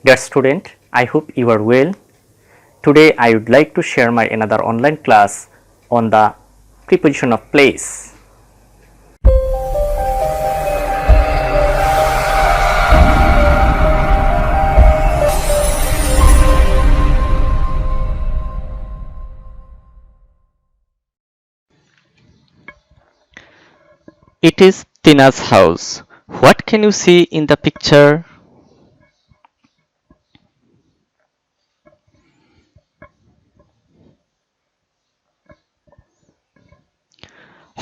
Dear student, I hope you are well. Today I would like to share my another online class on the preposition of place. It is Tina's house. What can you see in the picture?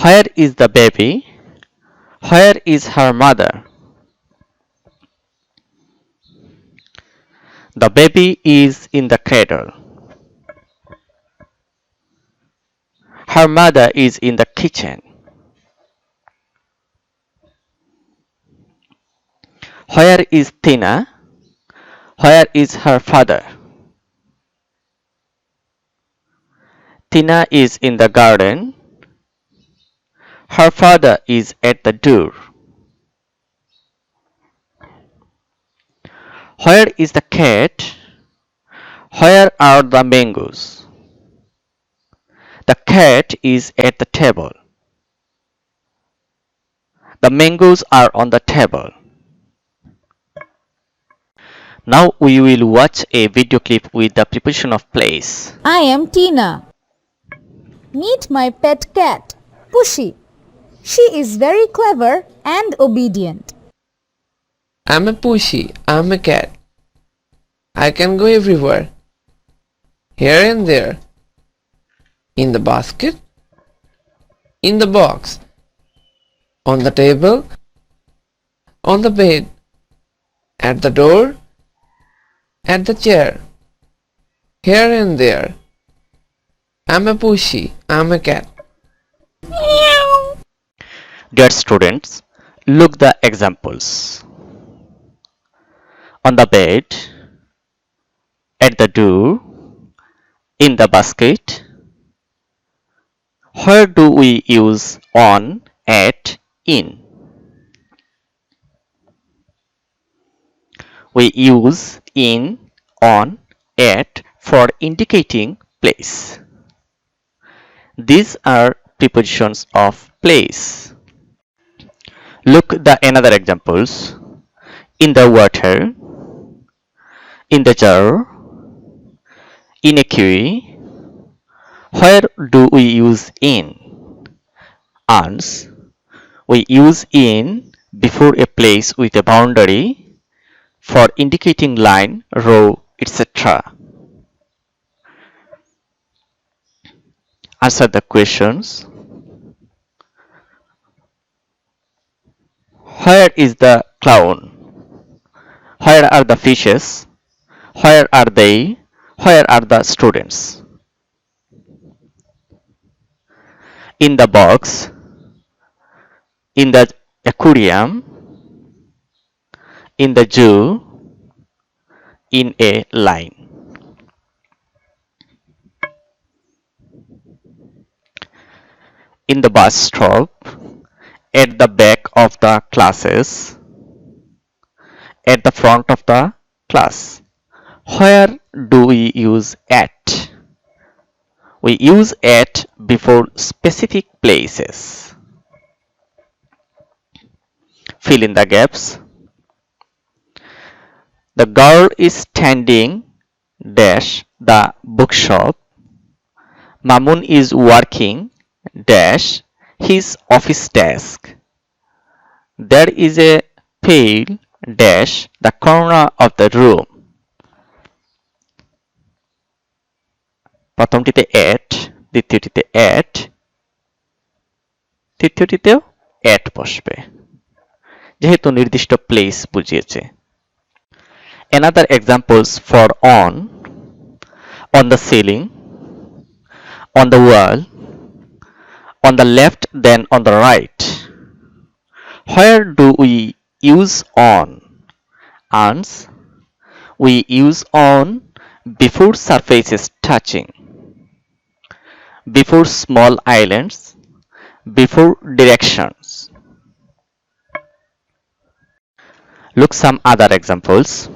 Where is the baby? Where is her mother? The baby is in the cradle. Her mother is in the kitchen. Where is Tina? Where is her father? Tina is in the garden. Her father is at the door. Where is the cat? Where are the mangoes? The cat is at the table. The mangoes are on the table. Now we will watch a video clip with the preposition of place. I am Tina. Meet my pet cat, Pushy. She is very clever and obedient. I'm a pushy. I'm a cat. I can go everywhere. Here and there. In the basket. In the box. On the table. On the bed. At the door. At the chair. Here and there. I'm a pushy. I'm a cat. Dear students, look the examples. On the bed, at the door, in the basket. Where do we use on, at, in? We use in, on, at for indicating place. These are prepositions of place. Look the another examples. In the water, in the jar, in a queue. Where do we use in? Ans. We use in before a place with a boundary for indicating line, row, etc. Answer the questions. Where is the clown? Where are the fishes? Where are they? Where are the students? In the box, in the aquarium, in the zoo, in a line. In the bus stop, at the back of the classes, at the front of the class. Where do we use at? We use at before specific places. Fill in the gaps. The girl is standing dash the bookshop. Mamun is working dash his office desk. There is a pail dash the corner of the room. প্রথমটিতে at, দ্বিতীয়টিতে at, তৃতীয়টিতেও at বসবে যেহেতু নির্দিষ্ট place বুঝিয়েছে। Another examples for on the ceiling, on the wall, on the left then on the right. Where do we use on? Ans. We use on before surfaces touching, before small islands, before directions. Look some other examples.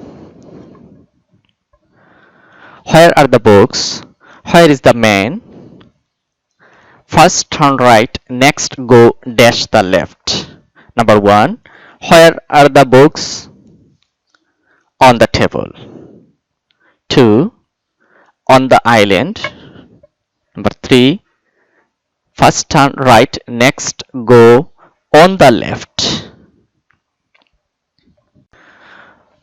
Where are the books? Where is the man? First turn right, next go dash the left. Number 1. Where are the books? On the table. 2. On the island. Number 3. First turn right, next go on the left.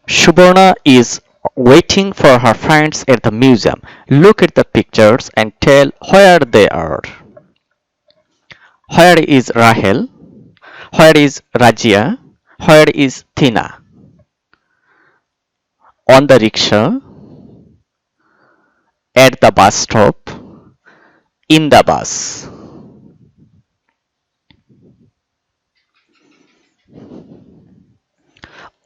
Subarna is waiting for her friends at the museum. Look at the pictures and tell where they are. Where is Rahel? Where is Rajia? Where is Tina? On the rickshaw, at the bus stop, in the bus.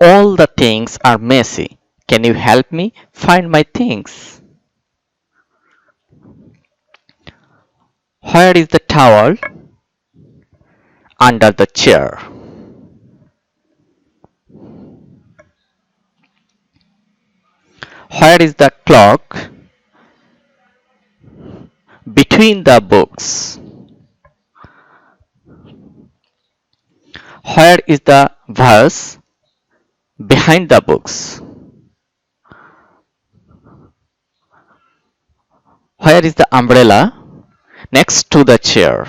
All the things are messy. Can you help me find my things? Where is the towel? Under the chair. Where is the clock? Between the books. Where is the vase? Behind the books. Where is the umbrella? Next to the chair.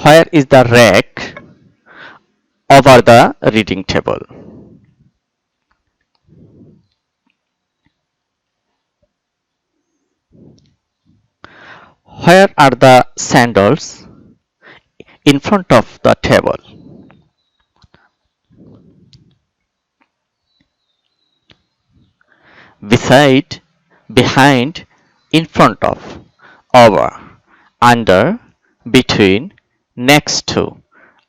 Where is the rack? Over the reading table. Where are the sandals? In front of the table. Beside, behind, in front of, over, under, between, next to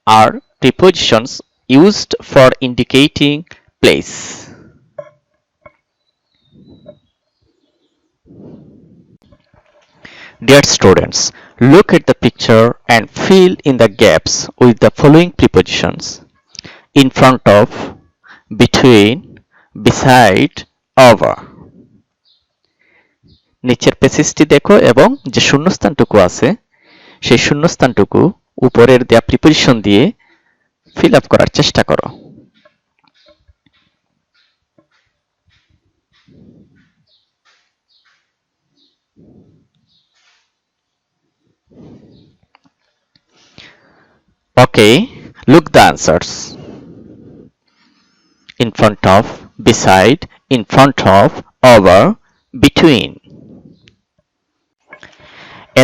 are prepositions used for indicating place. Dear students, look at the picture and fill in the gaps with the following prepositions: in front of, between, beside, over. নিচের প্যাসেজটি দেখো এবং যে শূন্যস্থানটুকু আছে সেই শূন্যস্থানটুকু উপরের দেয়া preposition দিয়ে fill up করার চেষ্টা করো। Okay, look the answers. In front of, beside, in front of, over, between.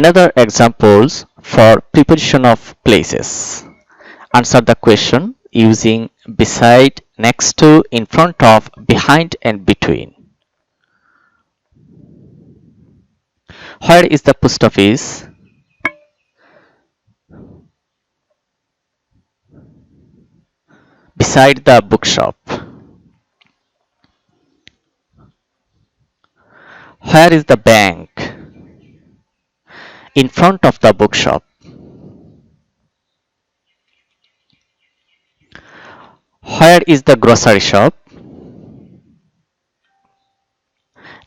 Another examples for preposition of places. Answer the question using beside, next to, in front of, behind and between. Where is the post office? Beside the bookshop. Where is the bank? In front of the bookshop. Where is the grocery shop?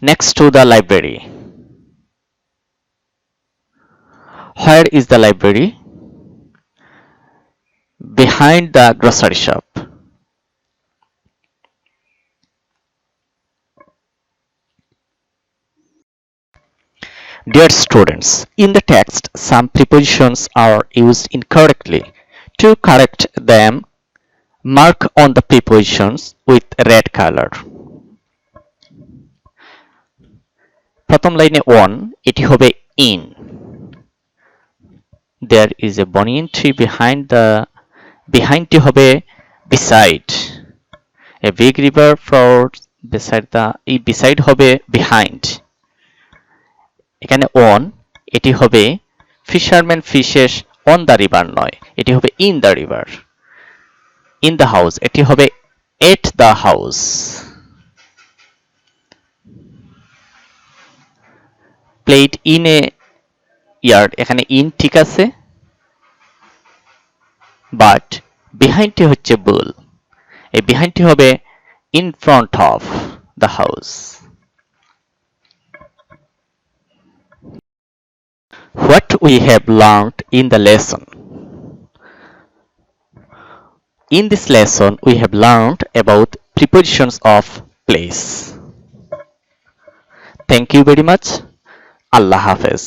Next to the library. Where is the library? Behind the grocery shop. Dear students, in the text, some prepositions are used incorrectly. To correct them, mark on the prepositions with red color. প্রথম লাইনে on, এটি হবে in. There is a banyan tree behind টি হবে beside. A big river flows beside হবে behind. এখানে on, এটি হবে fisherman fishes on the river নয়, এটি হবে in the river. In the house, এটি হবে at the house. Played in a yard, এখানে in ঠিক আছে, but বিহাইন্ডটি হচ্ছে ভুল। এই বিহাইন্ডটি হবে in front of the house. What we have learned in the lesson. In this lesson, we have learned about prepositions of place. Thank you very much. Allah Hafiz.